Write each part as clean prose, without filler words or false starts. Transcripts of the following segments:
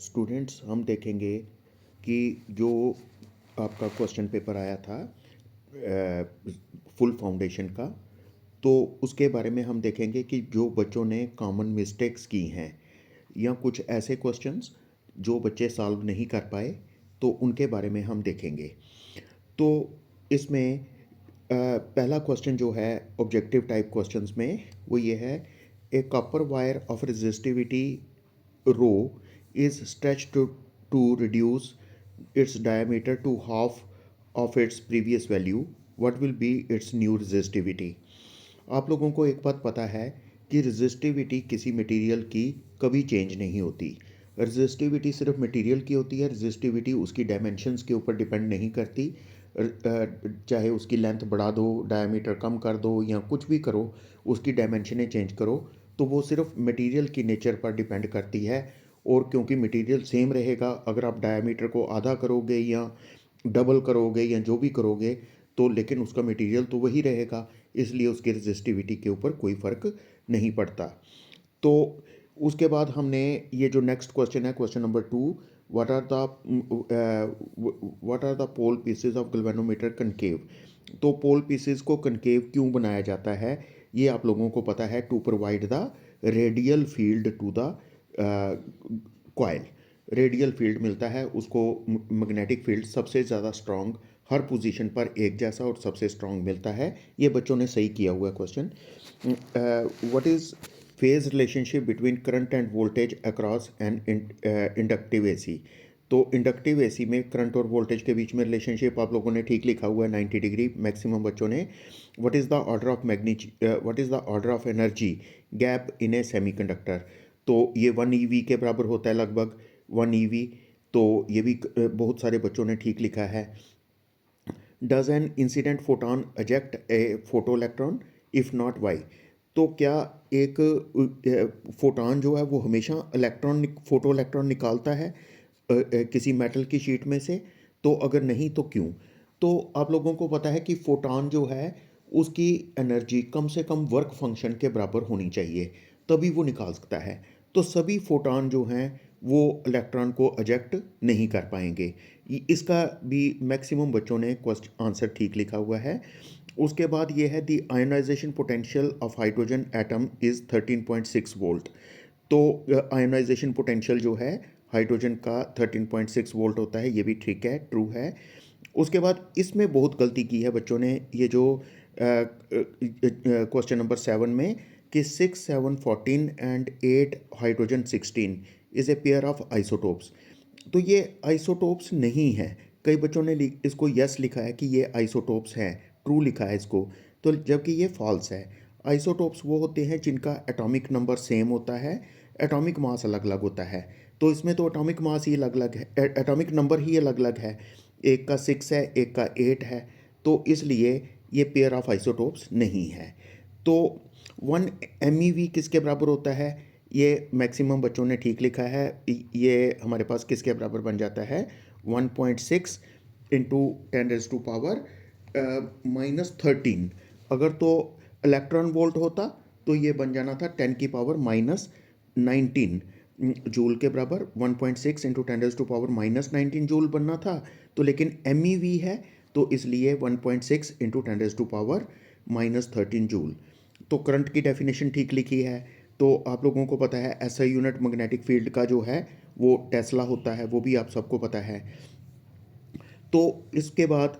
Students हम देखेंगे कि जो आपका क्वेश्चन पेपर आया था फुल फाउंडेशन का, तो उसके बारे में हम देखेंगे कि जो बच्चों ने कॉमन मिस्टेक्स की हैं या कुछ ऐसे क्वेश्चंस जो बच्चे सॉल्व नहीं कर पाए, तो उनके बारे में हम देखेंगे। तो इसमें पहला क्वेश्चन जो है ऑब्जेक्टिव टाइप क्वेश्चंस में, वो ये है: a copper wire of resistivity rho is stretched to reduce its diameter to half of its previous value. What will be its new resistivity? आप लोगों को एक बात पता है कि रेजिस्टिविटी किसी मटेरियल की कभी चेंज नहीं होती। रेजिस्टिविटी सिर्फ मटेरियल की होती है। रेजिस्टिविटी उसकी डायमेंशंस के ऊपर डिपेंड नहीं करती। चाहे उसकी लेंथ बढ़ा दो, डायमीटर कम कर दो या कुछ भी करो, उसकी डायमेंशनें चेंज करो, तो वो सिर्फ मटेरियल की नेचर पर डिपेंड करती है। और क्योंकि मटेरियल सेम रहेगा, अगर आप डायमीटर को आधा करोगे या डबल करोगे या जो भी करोगे, तो लेकिन उसका मटेरियल तो वही रहेगा, इसलिए उसकी रेजिस्टिविटी के ऊपर कोई फ़र्क नहीं पड़ता। तो उसके बाद हमने ये जो नेक्स्ट क्वेश्चन है, question number 2, what are the pole pieces of galvanometer concave. तो पोल पीसेस को कनकेव क्यों बनाया जाता है, ये आप लोगों को पता है, to provide the radial field to the coil. Radial field मिलता है उसको, मैग्नेटिक फील्ड सबसे ज़्यादा स्ट्रॉन्ग हर पोजीशन पर एक जैसा और सबसे स्ट्रॉन्ग मिलता है। ये बच्चों ने सही किया हुआ question. What is phase relationship between current end voltage across N inductive AC. तो इंडक्टिव एसी में करंट और वोल्टेज के बीच में रिलेशनशिप आप लोगों ने ठीक लिखा हुआ है, 90 डिग्री मैक्सिमम बच्चों ने। What is the order of what is the order of energy gap in A semiconductor. तो ये 1 ईवी के बराबर होता है, लगभग 1 ईवी। तो ये भी बहुत सारे बच्चों ने ठीक लिखा है। Does an incident photon eject a photo electron, if not why. तो क्या एक फोटोन जो है वो हमेशा फोटो इलेक्ट्रॉन निकालता है किसी मेटल की शीट में से? तो अगर नहीं तो क्यों? तो आप लोगों को पता है कि फोटोन जो है उसकी एनर्जी कम से कम वर्क फंक्शन के बराबर होनी चाहिए, तभी वो निकाल सकता है। तो सभी फोटोन जो हैं वो इलेक्ट्रॉन को एजेक्ट नहीं कर पाएंगे। इसका भी मैक्सिमम बच्चों ने क्वेश्चन आंसर ठीक लिखा हुआ है। उसके बाद ये है, the ionization potential of hydrogen atom is 13.6 volt. तो आयोनाइजेशन पोटेंशियल जो है हाइड्रोजन का 13.6 वोल्ट होता है, ये भी ठीक है, ट्रू है। उसके बाद इसमें बहुत गलती की है बच्चों ने, ये जो क्वेश्चन नंबर 7 में, कि 6 7 14 and 8 hydrogen 16 is a pair of isotopes. तो ये आइसोटोप्स नहीं है। कई बच्चों ने इसको यस लिखा है कि ये आइसोटोप्स हैं, ट्रू लिखा है इसको, तो जबकि ये फॉल्स है। आइसोटोप्स वो होते हैं जिनका एटॉमिक नंबर सेम होता है, एटॉमिक मास अलग अलग होता है। तो इसमें तो एटॉमिक मास ही अलग अलग है, एटॉमिक नंबर ही अलग अलग है, एक का 6 है, एक का 8 है, तो इसलिए ये पेयर ऑफ आइसोटोप्स नहीं है। तो 1 MeV किसके बराबर होता है? ये मैक्सिमम बच्चों ने ठीक लिखा है। ये हमारे पास किसके बराबर बन जाता है? 1.6 इंटू 10⁻³ -13। अगर तो इलेक्ट्रॉन वोल्ट होता तो ये बन जाना था 10⁻⁻19 जूल के बराबर। 1.6 इंटू 10⁻⁻19 जूल बनना था, तो लेकिन MeV है, तो इसलिए 1.6 इंटू 10⁻⁻13 जूल। तो करंट की डेफिनेशन ठीक लिखी है। तो आप लोगों को पता है SI यूनिट मैग्नेटिक फील्ड का जो है वो टेस्ला होता है, वो भी आप सबको पता है। तो इसके बाद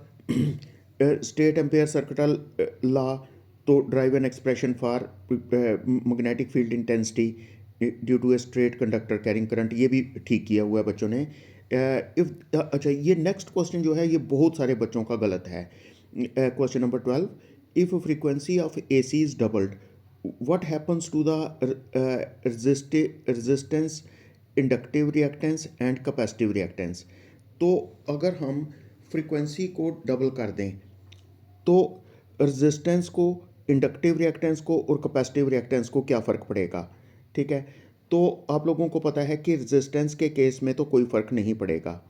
स्टेट एम्पेयर सर्किटल लॉ, तो derive an expression for magnetic field intensity due to a straight conductor carrying current, ये भी ठीक किया हुआ है बच्चों ने। अच्छा, ये नेक्स्ट क्वेश्चन जो है ये बहुत सारे बच्चों का गलत है। Question number 12, if frequency of AC is doubled, what happens to the resistance, inductive reactance and capacitive reactance. तो अगर हम फ्रीक्वेंसी को डबल कर दें तो रेजिस्टेंस को, इंडक्टिव रिएक्टेंस को और कैपेसिटिव रिएक्टेंस को क्या फ़र्क पड़ेगा? ठीक है, तो आप लोगों को पता है कि रेजिस्टेंस के केस में तो कोई फ़र्क नहीं पड़ेगा।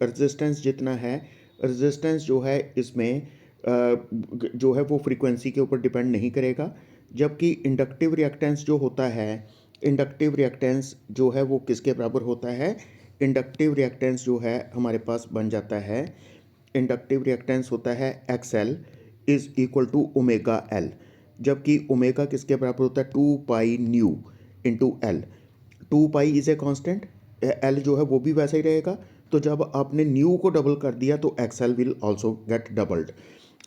रेजिस्टेंस जितना है, रेजिस्टेंस जो है इसमें जो है वो फ्रीक्वेंसी के ऊपर डिपेंड नहीं करेगा। जबकि इंडक्टिव रिएक्टेंस जो होता है, इंडक्टिव रिएक्टेंस जो है वो किसके बराबर होता है? इंडक्टिव रिएक्टेंस जो है हमारे पास बन जाता है, इंडक्टिव रिएक्टेंस होता है XL is equal to omega L, जबकि ओमेगा किसके बराबर होता है 2 pi nu into L. 2 pi is a constant, L जो है वो भी वैसा ही रहेगा। तो जब आपने न्यू को डबल कर दिया तो XL will also get doubled.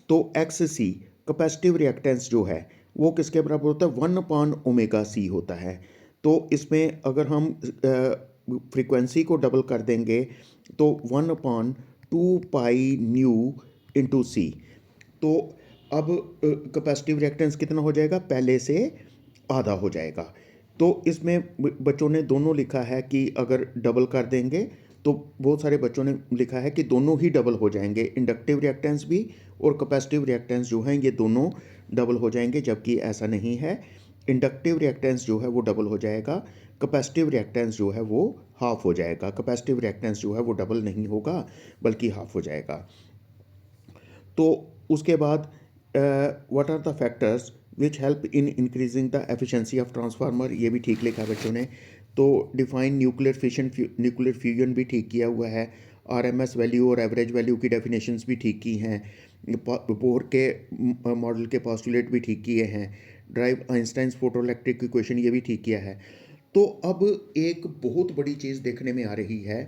तो XC कैपेसिटिव रिएक्टेंस जो है वो किसके बराबर होता है 1/ओमेगा C होता है। तो इसमें अगर हम फ्रीक्वेंसी को डबल कर देंगे तो 1/2 पाई न्यू इंटू सी। तो अब कैपेसिटिव रिएक्टेंस कितना हो जाएगा, पहले से आधा हो जाएगा। तो इसमें बच्चों ने दोनों लिखा है कि अगर डबल कर देंगे तो बहुत सारे बच्चों ने लिखा है कि दोनों ही डबल हो जाएंगे, इंडक्टिव रिएक्टेंस भी और कैपेसिटिव रिएक्टेंस जो हैं ये दोनों डबल हो जाएंगे, जबकि ऐसा नहीं है। इंडक्टिव रिएक्टेंस जो है वो डबल हो जाएगा, कैपेसिटिव रिएक्टेंस जो है वो हाफ हो जाएगा। कैपेसिटिव रिएक्टेंस जो है वो डबल नहीं होगा बल्कि हाफ हो जाएगा। तो उसके बाद what are the factors which help in increasing the efficiency of transformer, ये भी ठीक लिखा बच्चों ने। तो define nuclear fission, nuclear fusion भी ठीक किया हुआ है। RMS वैल्यू और एवरेज वैल्यू की डेफिनेशंस भी ठीक की हैं। बोर के मॉडल के पोस्टुलेट भी ठीक किए हैं। ड्राइव आइंस्टाइन्स फोटोइलेक्ट्रिक इक्वेशन ये भी ठीक किया है। तो अब एक बहुत बड़ी चीज़ देखने में आ रही है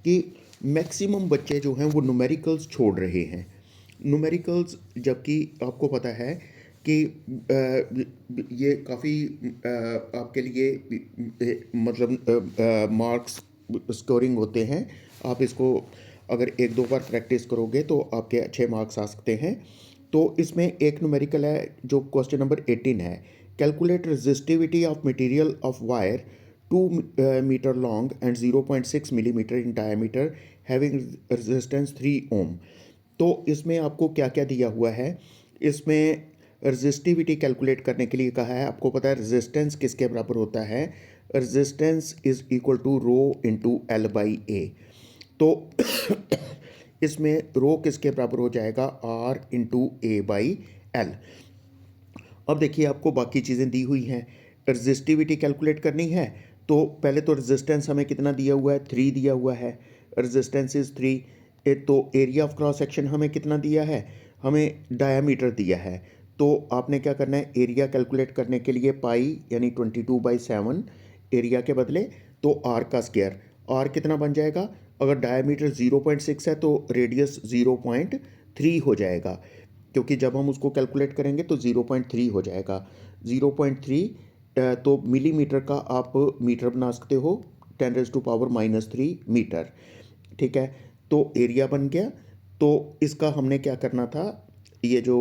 कि मैक्सिमम बच्चे जो हैं वो न्यूमेरिकल्स छोड़ रहे हैं। न्यूमेरिकल्स, जबकि आपको पता है कि ये काफ़ी आपके लिए मतलब मार्क्स स्कोरिंग होते हैं। आप इसको अगर एक दो बार प्रैक्टिस करोगे तो आपके अच्छे मार्क्स आ सकते हैं। तो इसमें एक न्यूमेरिकल है जो क्वेश्चन नंबर 18 है, calculate resistivity of material of wire 2 metre long and 0.6 millimetre in diameter having resistance 3 ohm. तो इसमें आपको क्या क्या दिया हुआ है, इसमें रेजिस्टिविटी कैलकुलेट करने के लिए कहा है। आपको पता है रेजिस्टेंस किसके बराबर होता है, resistance is equal to rho into l by a. तो इसमें रो किसके बराबर हो जाएगा, R into a by l. अब देखिए आपको बाकी चीज़ें दी हुई हैं, रेजिस्टिविटी कैलकुलेट करनी है। तो पहले तो रेजिस्टेंस हमें कितना दिया हुआ है, 3 दिया हुआ है, रेजिस्टेंस इज 3। तो एरिया ऑफ क्रॉस सेक्शन हमें कितना दिया है, हमें डायामीटर दिया है। तो आपने क्या करना है, एरिया कैलकुलेट करने के लिए पाई यानी 22/7 एरिया के बदले तो आर का स्क्वायर, आर कितना बन जाएगा, अगर डायामीटर 0.6 है तो रेडियस 0.3 हो जाएगा, क्योंकि जब हम उसको कैलकुलेट करेंगे तो 0.3 हो जाएगा। 0.3 तो मिलीमीटर का आप मीटर बना सकते हो, 10⁻³ मीटर। ठीक है, तो एरिया बन गया। तो इसका हमने क्या करना था, ये जो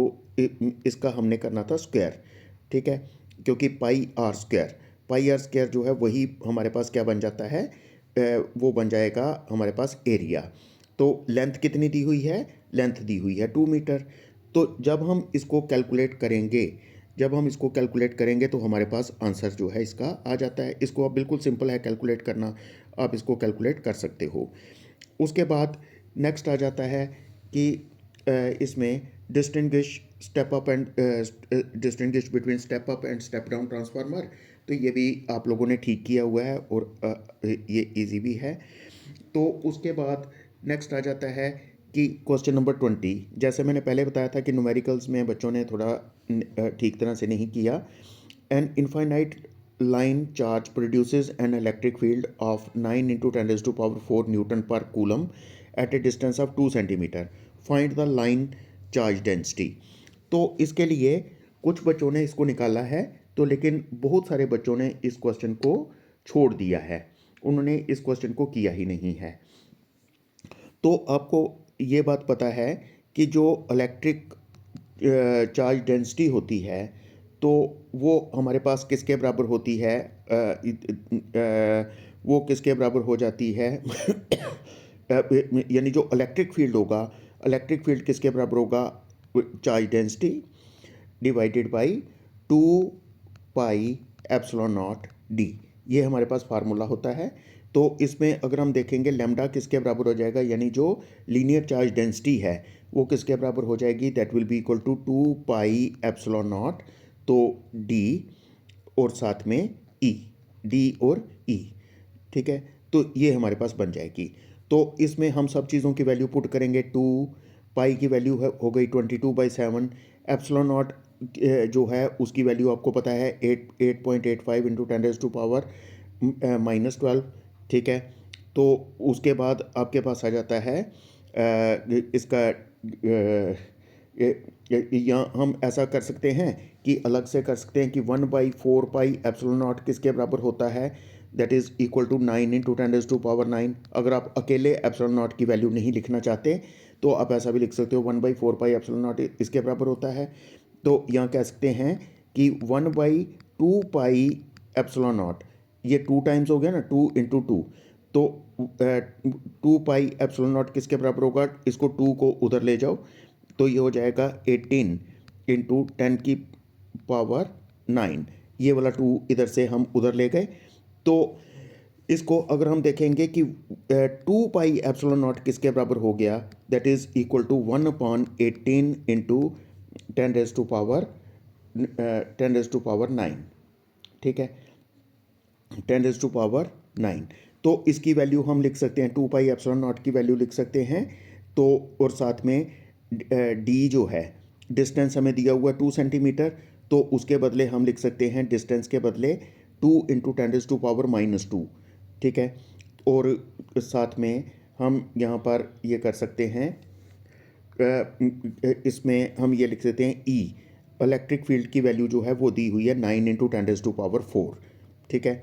इसका हमने करना था स्क्वायर। ठीक है, क्योंकि पाई आर स्क्वायर जो है वही हमारे पास क्या बन जाता है, वो बन जाएगा हमारे पास एरिया। तो लेंथ कितनी दी हुई है, लेंथ दी हुई है 2 मीटर। तो जब हम इसको कैलकुलेट करेंगे तो हमारे पास आंसर जो है इसका आ जाता है। इसको आप बिल्कुल सिंपल है कैलकुलेट करना, आप इसको कैलकुलेट कर सकते हो। उसके बाद नेक्स्ट आ जाता है कि इसमें distinguish between step up and step down transformer, तो ये भी आप लोगों ने ठीक किया हुआ है और ये इजी भी है। तो उसके बाद नेक्स्ट आ जाता है कि क्वेश्चन नंबर 20, जैसे मैंने पहले बताया था कि न्यूमेरिकल्स में बच्चों ने थोड़ा ठीक तरह से नहीं किया। An infinite line charge produces an electric field of 9 × 10⁴ Newton per coulomb at a distance of 2 centimeter. Find the line charge density. तो इसके लिए कुछ बच्चों ने इसको निकाला है, तो लेकिन बहुत सारे बच्चों ने इस क्वेश्चन को छोड़ दिया है, उन्होंने इस क्वेश्चन को किया ही नहीं है। तो आपको ये बात पता है कि जो इलेक्ट्रिक चार्ज डेंसिटी होती है तो वो हमारे पास किसके बराबर होती है, वो किसके बराबर हो जाती है यानी जो इलेक्ट्रिक फील्ड होगा, इलेक्ट्रिक फील्ड किसके बराबर होगा, charge density divided by 2 pi epsilon not D, ये हमारे पास फार्मूला होता है। तो इसमें अगर हम देखेंगे लैम्डा किसके बराबर हो जाएगा, यानी जो लीनियर चार्ज डेंसिटी है वो किसके बराबर हो जाएगी, that will be equal to 2 pi epsilon naught, तो डी और साथ में ई, डी और ई। ठीक है, तो ये हमारे पास बन जाएगी। तो इसमें हम सब चीज़ों की वैल्यू पुट करेंगे। 2 पाई की वैल्यू हो गई 22/7। एप्सिलॉन नॉट जो है उसकी वैल्यू आपको पता है 8.85 इंटू 10⁻⁻⁻, -12। ठीक है, तो उसके बाद आपके पास आ जाता है इसका या हम ऐसा कर सकते हैं कि अलग से कर सकते हैं कि 1/4 पाई एप्सिलॉन नॉट किसके बराबर होता है, that is equal to 9 into 10⁻⁹। अगर आप अकेले एप्सिलॉन नॉट की वैल्यू नहीं लिखना चाहते तो आप ऐसा भी लिख सकते हो 1/4 पाई एप्सिलॉन नॉट इसके बराबर होता है। तो यहाँ कह सकते हैं कि 1/2 पाई एप्सिलॉन नॉट, ये 2 टाइम्स हो गया ना, 2 इंटू 2, तो 2 पाई एप्सिलॉन नॉट किसके बराबर होगा, इसको 2 को उधर ले जाओ तो ये हो जाएगा 18 इंटू 10⁻⁹। ये वाला 2 इधर से हम उधर ले गए। तो इसको अगर हम देखेंगे कि 2 पाई एप्सिलॉन नॉट किसके बराबर हो गया, that is equal to 1/18 into 10⁻⁹। ठीक है, 10⁻⁹। तो इसकी वैल्यू हम लिख सकते हैं, 2 पाई एप्सिलॉन नॉट की वैल्यू लिख सकते हैं। तो और साथ में डी जो है, डिस्टेंस हमें दिया हुआ 2 सेंटीमीटर, तो उसके बदले हम लिख सकते हैं डिस्टेंस के बदले 2 इंटू 10⁻⁻²। ठीक है, और साथ में हम यहाँ पर ये कर सकते हैं, इसमें हम ये लिख सकते हैं ई, इलेक्ट्रिक फील्ड की वैल्यू जो है वो दी हुई है 9 इंटू 10⁻⁴। ठीक है,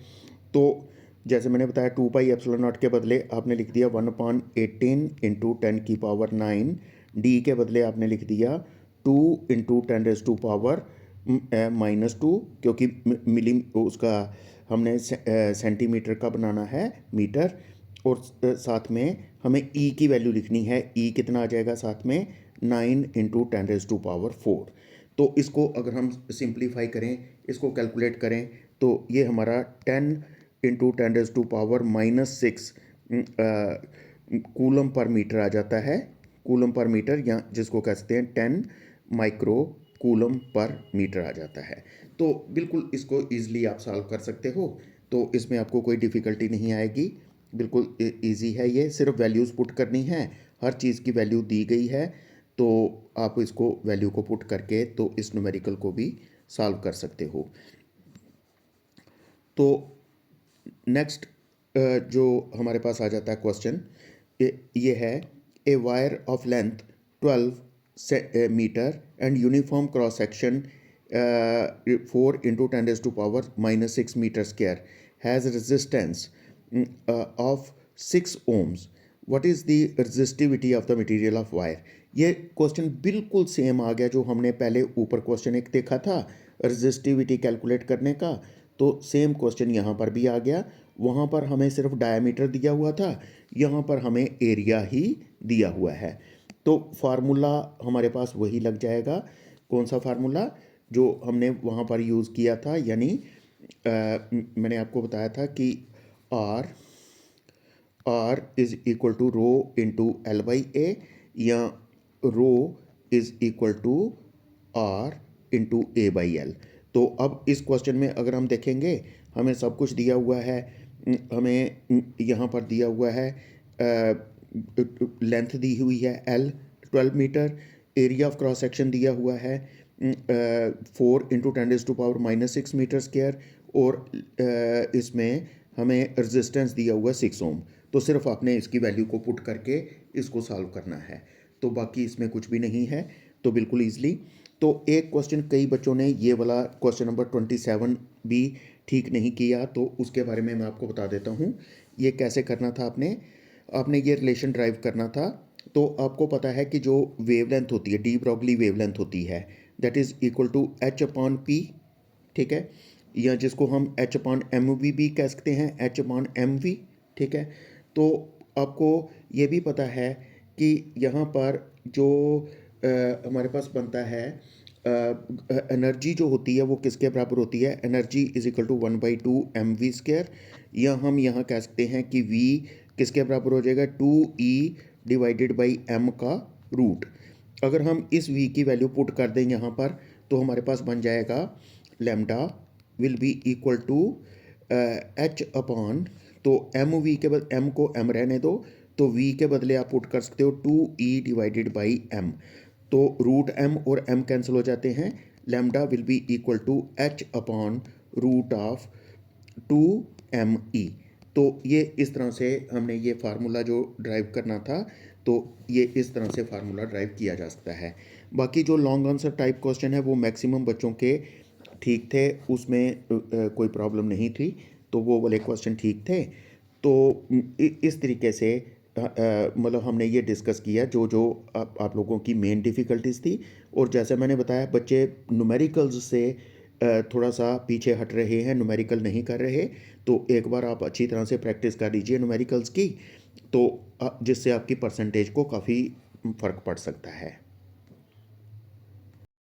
तो जैसे मैंने बताया 2 पाई एप्सिलॉन नॉट के बदले आपने लिख दिया 1/18 इंटू 10⁻⁹। डी के बदले आपने लिख दिया 2 इंटू 10⁻⁻², क्योंकि मिली उसका हमने सेंटीमीटर का बनाना है मीटर, और साथ में हमें ई की वैल्यू लिखनी है। ई कितना आ जाएगा साथ में, 9 इंटू 10⁻⁴। तो इसको अगर हम सिंप्लीफाई करें, इसको कैलकुलेट करें, तो ये हमारा 10 इंटू 10⁻⁻6 कूलम पर मीटर आ जाता है। कूलम पर मीटर, या जिसको कहते हैं 10 माइक्रो कूलम पर मीटर आ जाता है। तो बिल्कुल इसको ईज़िली आप सॉल्व कर सकते हो, तो इसमें आपको कोई डिफ़िकल्टी नहीं आएगी, बिल्कुल ईजी है। ये सिर्फ वैल्यूज़ पुट करनी है, हर चीज़ की वैल्यू दी गई है, तो आप इसको वैल्यू को पुट करके तो इस न्यूमेरिकल को भी सॉल्व कर सकते हो। तो नेक्स्ट जो हमारे पास आ जाता है क्वेश्चन, ये है a wire of length 12 metre and uniform cross section 4 into 10⁻⁻6 metre square has resistance of 6 ohms. What is the resistivity of the material of wire? ये क्वेश्चन बिल्कुल सेम आ गया जो हमने पहले ऊपर क्वेश्चन एक देखा था रेजिस्टिविटी कैलकुलेट करने का, तो सेम क्वेश्चन यहाँ पर भी आ गया। वहाँ पर हमें सिर्फ डायमीटर दिया हुआ था, यहाँ पर हमें एरिया ही दिया हुआ है। तो फार्मूला हमारे पास वही लग जाएगा। कौन सा फार्मूला जो हमने वहाँ पर यूज़ किया था, यानी मैंने आपको बताया था कि R is equal to rho into L/A, या rho is equal to R into A/L। तो अब इस क्वेश्चन में अगर हम देखेंगे, हमें सब कुछ दिया हुआ है। हमें यहाँ पर दिया हुआ है लेंथ दी हुई है L 12 metre, area of cross section दिया हुआ है 4 इंटू 10⁻⁻6 मीटर स्क्वायर, और इसमें हमें रेजिस्टेंस दिया हुआ 6 ओम। तो सिर्फ आपने इसकी वैल्यू को पुट करके इसको सॉल्व करना है, तो बाकी इसमें कुछ भी नहीं है, तो बिल्कुल ईजिली। तो एक क्वेश्चन कई बच्चों ने ये वाला क्वेश्चन नंबर 27 भी ठीक नहीं किया, तो उसके बारे में मैं आपको बता देता हूँ। ये कैसे करना था, आपने ये रिलेशन ड्राइव करना था। तो आपको पता है कि जो वेवलेंथ होती है, डी ब्रॉगली वेवलेंथ होती है, that is equal to H/P। ठीक है, या जिसको हम H/mv भी कह सकते हैं, H/mv। ठीक है, तो आपको ये भी पता है कि यहाँ पर जो हमारे पास बनता है एनर्जी जो होती है वो किसके बराबर होती है, energy is equal to 1/2 mv², या हम यहाँ कह सकते हैं कि v किसके बराबर हो जाएगा, 2e डिवाइडेड बाई m का रूट। अगर हम इस v की वैल्यू पुट कर दें यहाँ पर, तो हमारे पास बन जाएगा lambda will be equal to H/, तो एम वी के बदले एम को एम रहने दो, तो वी के बदले आप पुट कर सकते हो 2e डिवाइडेड बाई एम। तो रूट एम और एम कैंसिल हो जाते हैं, lambda will be equal to H upon root of 2me। तो ये इस तरह से हमने ये फार्मूला जो ड्राइव करना था, तो ये इस तरह से फार्मूला ड्राइव किया जा सकता है। बाकी जो लॉन्ग आंसर टाइप क्वेश्चन है वो मैक्सिमम बच्चों के ठीक थे, उसमें कोई प्रॉब्लम नहीं थी, तो वो वाले क्वेश्चन ठीक थे। तो इस तरीके से मतलब हमने ये डिस्कस किया जो जो आप लोगों की मेन डिफ़िकल्टीज थी। और जैसे मैंने बताया बच्चे न्यूमेरिकल्स से थोड़ा सा पीछे हट रहे हैं, न्यूमेरिकल नहीं कर रहे, तो एक बार आप अच्छी तरह से प्रैक्टिस कर लीजिए न्यूमेरिकल्स की, तो जिससे आपकी परसेंटेज को काफ़ी फ़र्क पड़ सकता है।